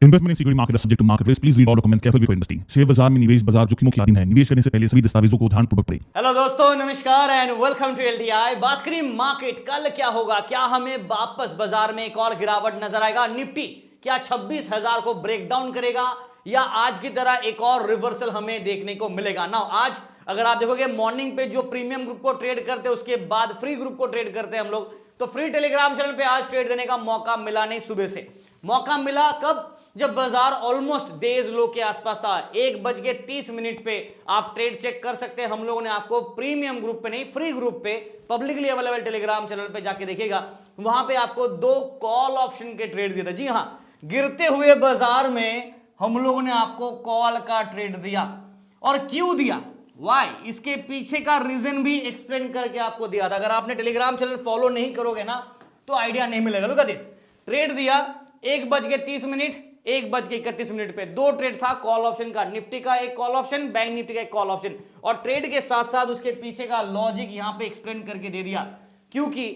Investment in security market subject to market risk, please read all documents carefully before investing. Share बाजार में निवेश बाजार जोखिमों के अधीन है। निवेश करने से पहले सभी दस्तावेजों को ध्यानपूर्वक पढ़ें। हेलो दोस्तों, नमस्कार एंड वेलकम टू एलटीआई। बात करें मार्केट, कल क्या होगा? क्या हमें वापस बाजार में एक और गिरावट नजर आएगा? निफ्टी क्या 26,000 को ब्रेक डाउन करेगा या आज की तरह एक और रिवर्सल हमें देखने को मिलेगा? ना आज अगर आप देखोगे मॉर्निंग पे जो प्रीमियम ग्रुप को ट्रेड करते हैं, उसके बाद फ्री ग्रुप को ट्रेड करते हैं हम लोग, तो फ्री टेलीग्राम चैनल पे आज ट्रेड देने का मौका मिला नहीं। सुबह से मौका मिला कब? जब बाजार ऑलमोस्ट डेज लो के आसपास था। 1:30 पे आप ट्रेड चेक कर सकते हैं। हम लोगों ने आपको प्रीमियम ग्रुप पे नहीं, फ्री ग्रुप पे, पब्लिकली अवेलेबल टेलीग्राम चैनल पे जाके देखिएगा, वहां पे आपको 2 कॉल ऑप्शन के ट्रेड दिए थे। जी हां, गिरते हुए बाजार में हम लोगों ने आपको कॉल का ट्रेड दिया। और क्यों दिया, वाई, इसके पीछे का रीजन भी एक्सप्लेन करके आपको दिया था। अगर आपने टेलीग्राम चैनल फॉलो नहीं करोगे ना तो आइडिया नहीं मिलेगा। लुक एट दिस, ट्रेड दिया 1:30, 1:31 पे 2 ट्रेड था कॉल ऑप्शन का। निफ्टी का एक कॉल ऑप्शन, बैंक निफ्टी का एक कॉल ऑप्शन, और ट्रेड के साथ साथ उसके पीछे का लॉजिक यहां पे एक्सप्लेन करके दे दिया, क्योंकि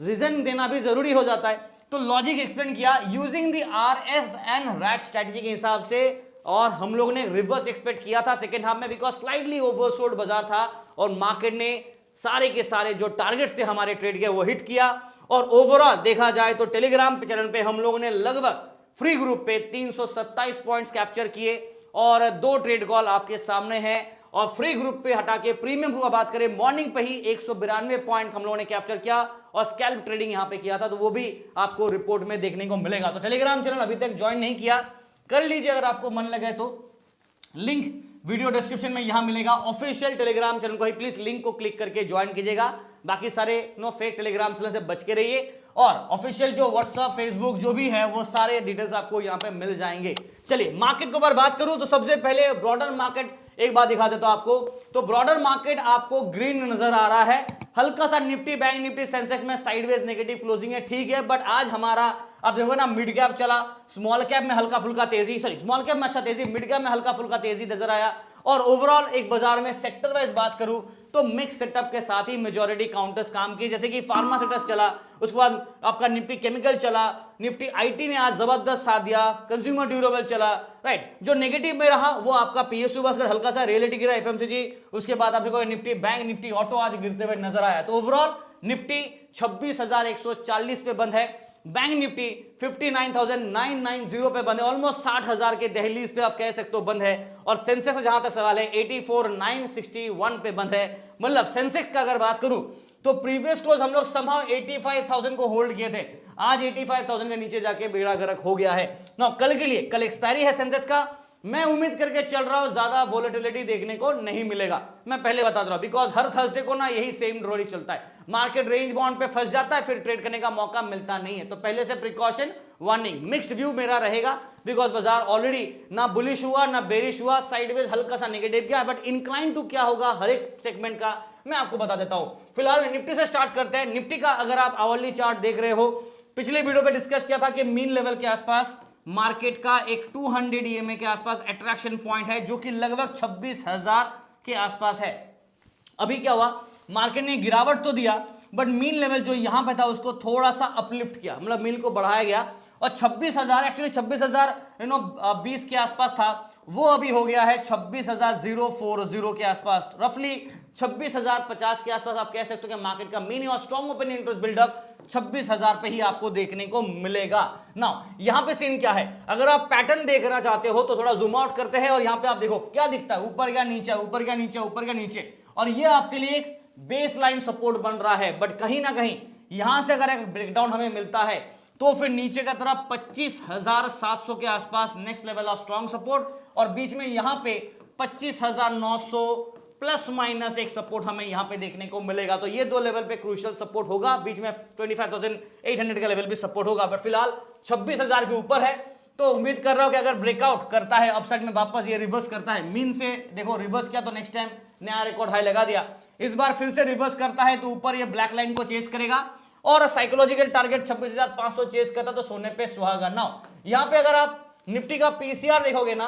रीजन देना भी जरूरी हो जाता है। तो लॉजिक एक्सप्लेन किया using the RS and rat strategy के हिसाब से, और हम लोग ने रिवर्स एक्सपेक्ट किया था सेकेंड हाफ में, बिकॉज स्लाइटली ओवरसोल्ड बाजार था और मार्केट ने सारे के सारे जो टारगेट्स थे हमारे ट्रेड के वो हिट किया। और ओवरऑल देखा जाए तो टेलीग्राम चैनल पे हम लोगों ने लगभग फ्री ग्रुप पे 327 पॉइंट्स कैप्चर किए और 2 ट्रेड कॉल आपके सामने है। और फ्री ग्रुप पे हटा के प्रीमियम ग्रुप बात करें, मॉर्निंग पे ही 192 पॉइंट हम लोगों ने कैप्चर किया और स्कैल्प ट्रेडिंग यहां पे किया था, तो वो भी आपको रिपोर्ट में देखने को मिलेगा। तो टेलीग्राम चैनल अभी तक ज्वाइन नहीं किया, कर लीजिए अगर आपको मन लगे तो। लिंक वीडियो डिस्क्रिप्शन में यहां मिलेगा। ऑफिशियल टेलीग्राम चैनल को ही प्लीज लिंक को क्लिक करके ज्वाइन कीजिएगा। बाकी सारे फेक टेलीग्राम चैनल से बच के रहिए, और ऑफिशियल जो व्हाट्सएप, फेसबुक जो भी है वो सारे डिटेल्स आपको यहां पे मिल जाएंगे। चलिए मार्केट के ऊपर बात करूं तो सबसे पहले ब्रॉडर मार्केट एक बात दिखा देता हूं आपको। तो ब्रॉडर मार्केट आपको ग्रीन नजर आ रहा है। हल्का सा निफ्टी, बैंक निफ्टी, सेंसेक्स में साइडवेज नेगेटिव क्लोजिंग है, ठीक है, बट आज हमारा आप देखो ना, मिड कैप चला, स्मॉल कैप में हल्का फुल्का तेजी, सॉरी स्मॉल कैप में अच्छा तेजी, मिड कैप में हल्का फुल्का तेजी नजर आया। और ओवरऑल एक बाजार में सेक्टर वाइज बात करूं तो मिक्स सेटअप के साथ ही मेजॉरिटी काउंटर्स काम की, जैसे कि फार्मा सेक्टर्स चला, उसके बाद आपका निफ्टी केमिकल चला, निफ्टी आईटी ने आज जबरदस्त साथ दिया, कंज्यूमर ड्यूरेबल चला, राइट। जो नेगेटिव में रहा वो आपका पीएसयू बास्केट हल्का सा, रियलिटी गिरा, एफएमसीजी, उसके बाद आप देखो निफ्टी बैंक निफ्टी ऑटो आज गिरते हुए नजर आया। तो ओवरऑल निफ्टी 26,140 पे बंद है, बैंक निफ्टी 59,990 पे बंद है, ऑलमोस्ट 60,000 के दहलीज पे आप कह सकते हो बंद है। और सेंसेक्स जहां तक सवाल है 84,961 पे बंद है। मतलब सेंसेक्स का अगर बात करूं तो प्रीवियस क्लोज हम लोग समहाउ 85,000 को होल्ड किए थे, आज 85,000 के नीचे जाके बेड़ा गर्क हो गया है ना। कल के लिए, कल एक्सपायरी है सेंसेक्स का, मैं उम्मीद करके चल रहा हूं ज्यादा वोलेटिलिटी देखने को नहीं मिलेगा, मैं पहले बता रहा हूं, बिकॉज हर थर्सडे को ना यही सेम रोल चलता है, मार्केट रेंज बाउंड पे फंस जाता है, फिर ट्रेड करने का मौका मिलता नहीं है। तो पहले से प्रिकॉशन, वार्निंग, मिक्स्ड व्यू मेरा रहेगा, बिकॉज बाजार ऑलरेडी ना बुलिश हुआ ना बेरिश हुआ, साइडवेज हल्का सा नेगेटिव गया, बट इंक्लाइन टू क्या होगा हर एक सेगमेंट का मैं आपको बता देता हूं। फिलहाल निफ्टी से स्टार्ट करते हैं। निफ्टी का अगर आप आवरली चार्ट देख रहे हो, पिछले वीडियो पे डिस्कस किया था कि मीन लेवल के आसपास मार्केट का एक 200 EMA के आसपास अट्रैक्शन पॉइंट है, जो कि लगभग 26,000 के आसपास है। अभी क्या हुआ, मार्केट ने गिरावट तो दिया, बट मीन लेवल जो यहां पे था उसको थोड़ा सा अपलिफ्ट किया, मतलब मीन को बढ़ाया गया, और 26,000, एक्चुअली 26,020 के आसपास था, वो अभी हो गया है 26,040 के आसपास, रफली 26,050 के आसपास आप कह सकते हो कि मार्केट का मीन और स्ट्रॉन्ग ओपनिंग इंटरेस्ट बिल्डअप 26,000 पे ही आपको देखने को मिलेगा। ना यहां पे सीन क्या है, अगर आप पैटर्न देखना चाहते हो तो थोड़ा जूम आउट करते हैं, और यहां पे आप देखो क्या दिखता है, ऊपर क्या नीचे, ऊपर क्या नीचे, ऊपर क्या नीचे, और ये आपके लिए एक बेस लाइन सपोर्ट बन रहा है। बट कहीं ना कहीं यहां से अगर एक ब्रेकडाउन हमें मिलता है तो फिर नीचे का तरफ 25,700 के आसपास next level of strong support, और बीच में यहां पे 25,900 प्लस माइनस एक सपोर्ट हमें यहां पे देखने को मिलेगा। तो ये 2 लेवल पे क्रूशियल सपोर्ट होगा, बीच में 25,800 का लेवल भी सपोर्ट होगा, बट फिलहाल 26,000 के ऊपर है। तो उम्मीद कर रहा हूं कि अगर ब्रेकआउट करता है अपसाइड में, वापस ये रिवर्स करता है, मीन से देखो रिवर्स किया तो नेक्स्ट टाइम नया रिकॉर्ड हाई लगा दिया, इस बार फिर से रिवर्स करता है तो ऊपर ये ब्लैक लाइन को चेस करेगा, और साइकोलॉजिकल टारगेट 26,500 चेस करता तो सोने पे सुहागा। ना यहां पे अगर आप निफ्टी का पीसीआर देखोगे ना,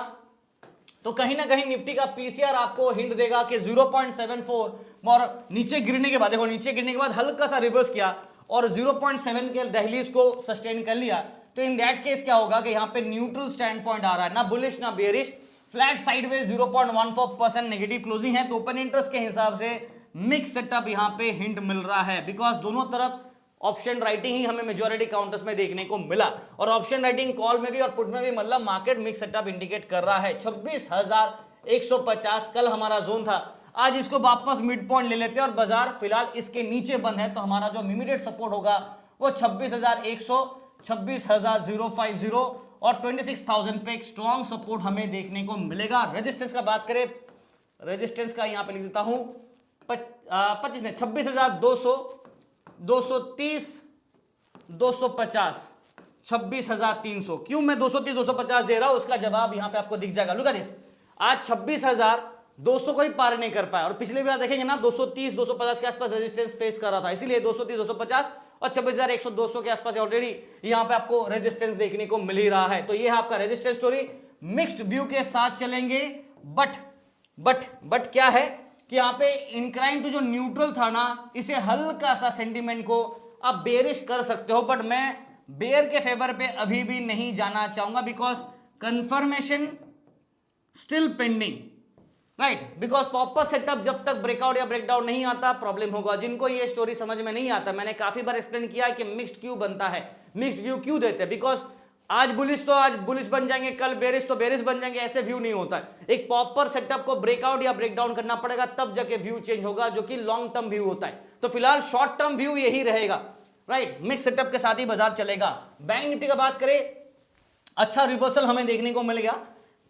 तो कहीं ना कहीं निफ्टी का पीसीआर आपको हिंट देगा कि 0.74, और नीचे गिरने के बाद देखो, नीचे गिरने के बाद हल्का सा रिवर्स किया और 0.7 के दहलीज को सस्टेन कर लिया, तो इन दैट केस क्या होगा कि यहां पे न्यूट्रल स्टैंड पॉइंट आ रहा है, ना बुलिश ना bearish, flat sideways 0.14% negative closing है। तो ओपन इंटरेस्ट के हिसाब से मिक्स सेटअप यहां पे हिंट मिल रहा है, बिकॉज दोनों तरफ ऑप्शन राइटिंग ही हमें मेजॉरिटी काउंटर्स में देखने को मिला, और ऑप्शन राइटिंग कॉल में भी और पुट में भी, मतलब मार्केट मिक्स सेटअप इंडिकेट कर रहा है। 26,150 कल हमारा जोन था, आज इसको वापस मिड पॉइंट ले लेते हैं और बाजार फिलहाल इसके नीचे बंद है। तो हमारा जो इमीडिएट सपोर्ट होगा वो 26,100, 26,050 और 26,000 पे एक स्ट्रॉन्ग सपोर्ट हमें देखने को मिलेगा। रेजिस्टेंस का बात करें, रेजिस्टेंस का यहां पे लिख देता हूं 26,200, 230, 250, 26,300। क्यों मैं 230, 250 दे रहा हूं, उसका जवाब यहां पे आपको दिख जाएगा। लुक एट दिस, आज 26,200 को ही पार नहीं कर पाया, और पिछले भी आप देखेंगे ना 230, 250 के आसपास रेजिस्टेंस फेस कर रहा था, इसीलिए 230, 250 और 26,100, 200 के आसपास ऑलरेडी यहां पे आपको रेजिस्टेंस देखने को मिल ही रहा है। तो ये है आपका रेजिस्टेंस स्टोरी, मिक्स्ड व्यू के साथ चलेंगे। बट क्या है कि यहां पे इंक्लाइन टू जो न्यूट्रल था ना, इसे हल्का सा सेंटीमेंट को आप बेयरिश कर सकते हो, बट मैं बेयर के फेवर पे अभी भी नहीं जाना चाहूंगा, because confirmation still pending, right. Because proper setup जब तक ब्रेकआउट या ब्रेकडाउन नहीं आता प्रॉब्लम होगा। जिनको ये स्टोरी समझ में नहीं आता, मैंने काफी बार एक्सप्लेन किया है कि मिक्स्ड क्यों बनता है, मिक्स्ड व्यू क्यों देते हैं, बिकॉज आज बुलिश तो आज बुलिश बन जाएंगे, कल बेरिश तो बेरिश बन जाएंगे, ऐसे व्यू नहीं होता है। एक प्रॉपर सेटअप को ब्रेकआउट या ब्रेकडाउन करना पड़ेगा, तब जाके व्यू चेंज होगा, जो कि लॉन्ग टर्म व्यू होता है। तो फिलहाल शॉर्ट टर्म व्यू यही रहेगा, राइट। मिक्स सेटअप के साथ ही बाजार चलेगा। बैंक निफ्टी का बात करें, अच्छा रिवर्सल हमें देखने को मिल गया,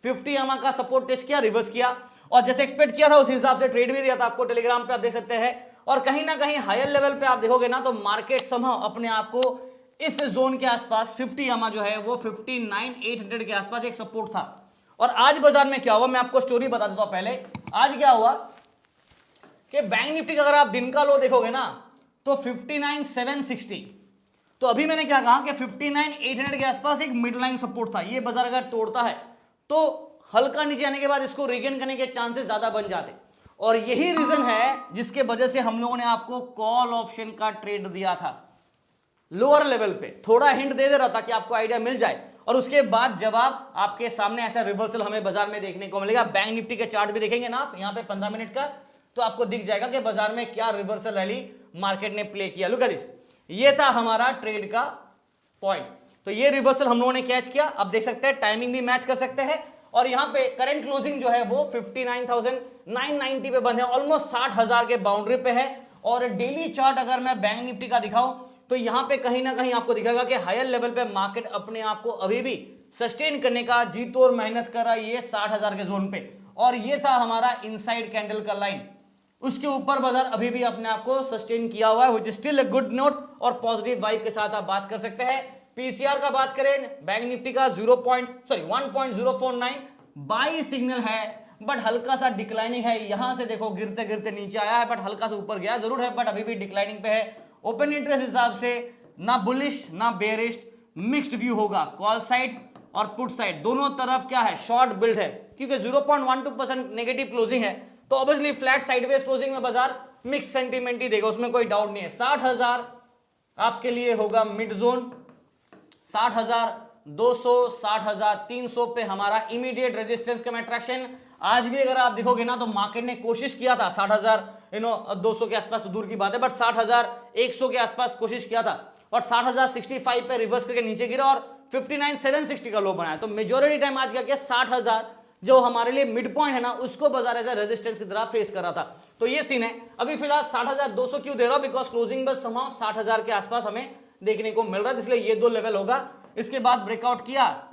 50 EMA का सपोर्ट टेस्ट किया, रिवर्स किया, और जैसे एक्सपेक्ट किया था उस हिसाब से ट्रेड भी दिया था आपको टेलीग्राम पे, आप देख सकते हैं। और कहीं ना कहीं हायर लेवल पे आप देखोगे ना, तो मार्केट समहाउ अपने आप को इस जोन के आसपास 50 EMA जो है वो 59,800 के आसपास एक सपोर्ट था। और आज बाजार में क्या हुआ, मैं आपको स्टोरी बता देता हूं। पहले आज क्या हुआ कि बैंक निफ्टी का अगर आप दिन का लो देखोगे ना, तो 59,760, तो अभी मैंने क्या कहा कि 59,800 के आसपास एक मिड लाइन सपोर्ट था। ये बाजार अगर तोड़ता है तो हल्का नीचे आने के बाद इसको रिगेन करने के चांसेस ज्यादा बन जाते, और यही रीजन है जिसके वजह से हम लोगों ने आपको कॉल ऑप्शन का ट्रेड दिया था लोअर लेवल पे, थोड़ा हिंट दे रहा था कि आपको आइडिया मिल जाए, और उसके बाद जवाब आपके सामने ऐसा रिवर्सल हमें बाजार में देखने को मिलेगा। बैंक निफ्टी के चार्ट भी देखेंगे ना आप यहाँ पे 15 मिनट का, तो आपको दिख जाएगा कि बाजार में क्या रिवर्सल रैली मार्केट ने प्ले किया। लुक एट दिस, ये था हमारा ट्रेड का पॉइंट। तो ये रिवर्सल हम लोगों ने कैच किया, अब देख सकते हैं टाइमिंग भी मैच कर सकते हैं, और यहां पे करंट क्लोजिंग जो है वो 59,990 पे बंद है, ऑलमोस्ट 60,000 के बाउंड्री पे है। और डेली चार्ट अगर मैं बैंक निफ्टी का दिखाऊं, तो यहां पे कहीं ना कहीं आपको दिखेगा कि हायर लेवल पे मार्केट अपने आप को अभी भी सस्टेन करने का जी तोड़ मेहनत कर रहा है, ये 60,000 के जोन पे। और ये था हमारा इनसाइड कैंडल का लाइन, उसके ऊपर बाजार अभी भी अपने आप को सस्टेन किया हुआ है, which is still a good note, और पॉजिटिव वाइब के साथ आप बात कर सकते हैं। पीसीआर का बात करें बैंक निफ्टी का 1.049 बाई सिग्नल है, बट हल्का सा डिक्लाइनिंग है। यहां से देखो गिरते गिरते नीचे आया है, बट हल्का सा ऊपर गया जरूर है, बट अभी भी डिक्लाइनिंग पे है। ओपन इंटरेस्ट हिसाब से ना बुलिश ना बेरिश, मिक्स्ड व्यू होगा, कॉल साइड और पुट साइड दोनों तरफ क्या है, शॉर्ट बिल्ड है, क्योंकि 0.12% नेगेटिव क्लोजिंग है, तो ऑब्वियसली फ्लैट साइडवेज क्लोजिंग में बाजार मिक्स सेंटीमेंट ही देगा, उसमें कोई डाउट नहीं है। 60,000 आपके लिए होगा मिड जोन, 60,200, 60,300 पे हमारा इमीडिएट रेजिस्टेंस का अट्रैक्शन। आज भी अगर आप देखोगे ना, तो मार्केट ने कोशिश किया था 60,200 के आसपास, तो दूर की बात है, बट 60,100 के आसपास कोशिश किया था, और 60,065 पे रिवर्स करके नीचे गिरा और 59,760 का लो बनाया। तो मेजोरिटी टाइम आज क्या किया, 60,000 जो हमारे लिए मिड पॉइंट है ना, उसको बाजार ऐसा रेजिस्टेंस की तरह फेस कर रहा था। तो ये सीन है। अभी फिलहाल 60,200 क्यों दे रहा हूं, बिकॉज क्लोजिंग बस समाउ 60,000 के आसपास हमें देखने को मिल रहा है, इसलिए ये दो लेवल होगा। इसके बाद ब्रेकआउट किया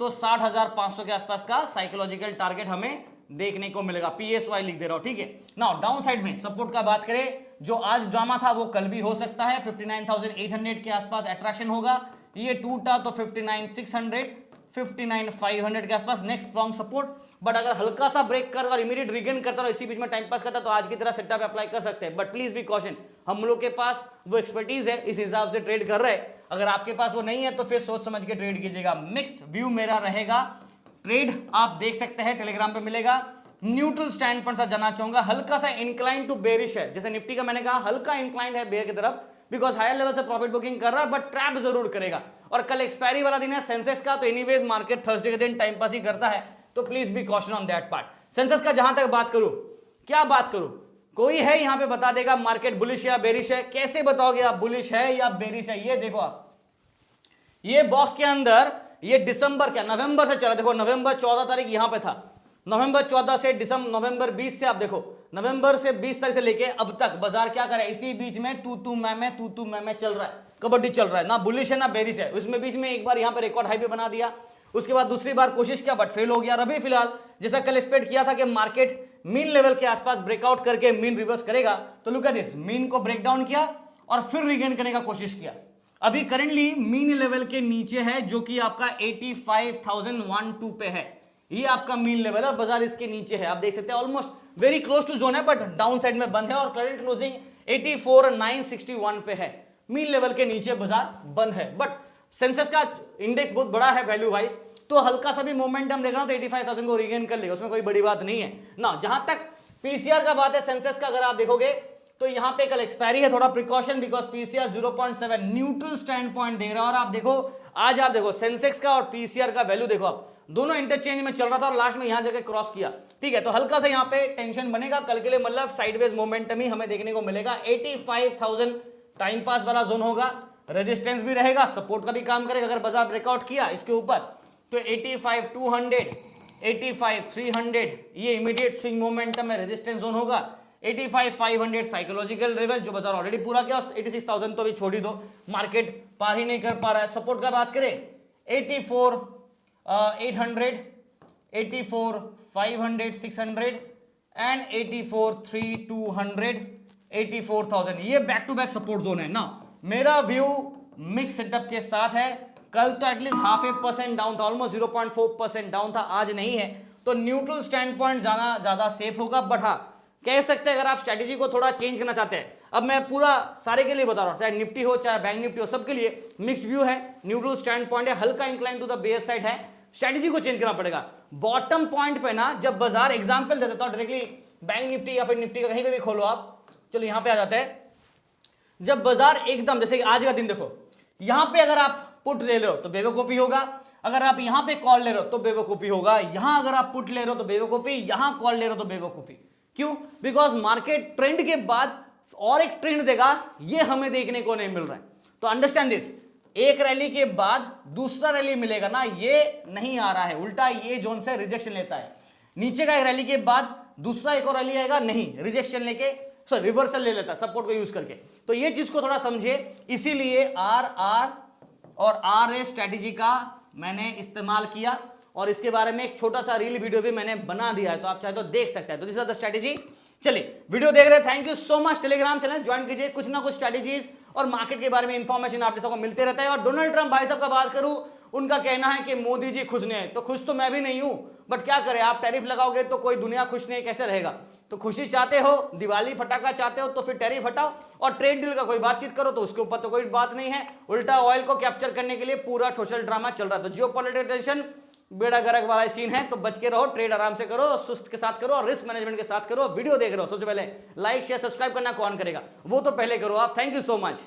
तो 60,500 के आसपास का साइकोलॉजिकल टारगेट हमें देखने को मिलेगा। पीएसवाई लिख दे रहा हूं, ठीक है। नाउ डाउन साइड में सपोर्ट का बात करें, जो आज ड्रामा था वो कल भी हो सकता है, 59,800 के आसपास अट्रैक्शन होगा। ये टूटा तो 59,600, 59,500 के आसपास नेक्स्ट स्ट्रॉन्ग सपोर्ट। बट अगर हल्का सा ब्रेक कर और इमीडिएट रिगेन करता और इसी बीच में टाइम पास करता, तो आज की तरह सेटअप अप्लाई कर सकते हैं। बट प्लीज बी कॉशन, हम लोग के पास वो एक्सपर्टीज है, इस हिसाब से ट्रेड कर रहे हैं। अगर आपके पास वो नहीं है तो फिर सोच समझ के ट्रेड कीजिएगा। मिक्स्ड व्यू मेरा रहेगा, ट्रेड आप देख सकते हैं, टेलीग्राम पे मिलेगा। न्यूट्रल स्टैंड पर जाना चाहूंगा, हल्का सा इंक्लाइन टू बेरिश है, जैसे निफ्टी का मैंने कहा हल्का इंक्लाइन है बेयर की तरफ, बिकॉज हायर लेवल से प्रॉफिट बुकिंग कर रहा है, बट ट्रैप जरूर करेगा। और कल एक्सपायरी वाला दिन है सेंसेक्स का, तो एनीवेज मार्केट थर्सडे के दिन टाइम पास ही करता है, तो please be caution on that part. Sensex का जहां तक बात करूं, क्या बात करूं, कोई है यहां पे बता देगा मार्केट बुलिश या बेरिश है? कैसे बताओगे आप बुलिश है या बेरिश है? ये देखो आप, ये बॉक्स के अंदर ये दिसंबर क्या नवंबर से चला, देखो नवंबर 14 तारीख यहां पे था, नवंबर 14 से दिसंबर नवंबर 20 से आप देखो नवंबर से 20 तारीख से लेके अब तक बाजार क्या करे, इसी बीच में तू मैं चल रहा है, कबड्डी चल रहा है, ना बुलिश है ना बेरिश है। उसमें बीच में एक बार यहां पे रिकॉर्ड हाई पे बना दिया, उसके बाद दूसरी बार कोशिश किया बट फेल हो गया। अभी फिलहाल जैसा कल एक्सपेक्ट किया था कि मार्केट मीन लेवल के आसपास ब्रेकआउट करके मीन रिवर्स करेगा, तो लुक एट दिस, मीन को ब्रेक डाउन किया और फिर रिगेन करने का कोशिश किया। अभी करेंटली मीन लेवल के नीचे है, जो कि आपका 85,012 पे है, ये आपका मीन लेवल है और बाजार इसके नीचे है। आप देख सकते हैं almost very close to zone है, बट डाउन साइड में बंद है और करंट क्लोजिंग 84,961 पे है, मीन लेवल के नीचे बाजार बंद है। बट सेंसेक्स का इंडेक्स बहुत बड़ा है वैल्यू वाइज, तो हल्का सा भी मोमेंटम देख रहा हूं तो 85,000 को रिगेन कर लेगा, उसमें कोई बड़ी बात नहीं है ना। जहां तक पीसीआर का बात है सेंसेक्स का, अगर आप देखोगे तो यहां पे कल एक्सपायरी है, थोड़ा precaution, because PCR 0.7 neutral stand point दे रहा है। और आप देखो आज आप देखो सेंसेक्स का और पीसीआर का वैल्यू देखो, आप दोनों इंटरचेंज में चल रहा था और लास्ट में यहां जाके क्रॉस किया, ठीक है, तो हल्का सा यहां पे टेंशन बनेगा कल के लिए, मतलब साइडवेज मोमेंटम ही हमें देखने को मिलेगा। 85,000 टाइम पास वाला जोन होगा, रेजिस्टेंस भी रहेगा, सपोर्ट का भी काम करेगा। अगर बाजार ब्रेकआउट किया इसके ऊपर तो 85,200 85,300 ये इमीडिएट स्विंग मोमेंटम में रेजिस्टेंस जोन होगा। 85,500 साइकोलॉजिकल लेवल जो बाजार ऑलरेडी पूरा किया, 86,000 तो भी छोड़ ही दो, मार्केट पार ही नहीं कर पा रहा है। सपोर्ट का बात करें 84,800 84,500 600 एंड 84,300 84,000, ये back to back support zone है ना। मेरा व्यू मिक्स सेटअप के साथ है, कल तो एटलीस्ट 0.5% डाउन था, ऑलमोस्ट 0.4% डाउन था, आज नहीं है, तो न्यूट्रल स्टैंड पॉइंट जाना ज्यादा सेफ होगा। बट हाँ कह सकते हैं अगर आप स्ट्रेटेजी को थोड़ा चेंज करना चाहते हैं, अब मैं पूरा सारे के लिए बता रहा हूं, चाहे निफ्टी हो चाहे बैंक निफ्टी हो, सबके लिए मिक्स्ड व्यू है, न्यूट्रल स्टैंड पॉइंट है, हल्का incline to the bear side है, स्ट्रेटेजी को चेंज करना पड़ेगा। बॉटम पॉइंट पे ना जब बाजार, एग्जांपल दे देता हूं डायरेक्टली, बैंक निफ्टी या फिर निफ्टी का कहीं पे भी खोलो आप, चलो यहां पे आ जाते हैं, जब बाजार एकदम जैसे आज का दिन देखो, यहां पे अगर आप पुट ले रहे हो तो बेवकूफी होगा, अगर आप यहां पे कॉल ले रहे हो तो बेवकूफी होगा, यहां अगर आप पुट ले रहे हो तो बेवकूफी, यहां कॉल ले रहे हो तो बेवकूफी। क्यों? बिकॉज मार्केट ट्रेंड के बाद और एक ट्रेंड देगा, ये हमें देखने को नहीं मिल रहा है। तो अंडरस्टैंड दिस, एक रैली के बाद दूसरा रैली मिलेगा ना, ये नहीं आ रहा है, उल्टा ये जोन से रिजेक्शन लेता है। नीचे का एक रैली के बाद दूसरा एक और रैली आएगा, नहीं रिजेक्शन लेके रिवर्सल ले लेता है सपोर्ट को यूज करके। तो ये चीज को थोड़ा समझिए, इसीलिए आर और RA स्ट्रेटेजी का मैंने इस्तेमाल किया और इसके बारे में एक छोटा सा रील वीडियो भी मैंने बना दिया है, तो आप चाहे तो देख सकते हैं। तो दिस इज द स्ट्रेटेजी। चलिए वीडियो देख रहे हैं, thank you so much. Telegram channel join कीजिए, कुछ ना कुछ स्ट्रेटेजीज और मार्केट के बारे में इंफॉर्मेशन आप सबको मिलते रहता है। और डोनाल्ड ट्रंप भाई साहब का बात करूं, उनका कहना है कि मोदी जी खुश नहीं है, तो खुश तो मैं भी नहीं हूं, बट क्या करें, आप टैरिफ लगाओगे तो कोई दुनिया खुश नहीं, कैसे रहेगा। तो खुशी चाहते हो, दिवाली फटाका चाहते हो, तो फिर टैरिफ हटाओ और ट्रेड डील का कोई बातचीत करो, तो उसके ऊपर तो कोई बात नहीं है। उल्टा ऑयल को कैप्चर करने के लिए पूरा सोशल ड्रामा चल रहा है। तो जियोपॉलिटिकल टेंशन बेड़ा गर्क वाला सीन है, तो बच के रहो, ट्रेड आराम से करो, सुस्त के साथ करो और रिस्क मैनेजमेंट के साथ करो। वीडियो देख रहे हो, सबसे पहले लाइक शेयर सब्सक्राइब करना कौन करेगा, वो तो पहले करो आप। Thank you so much.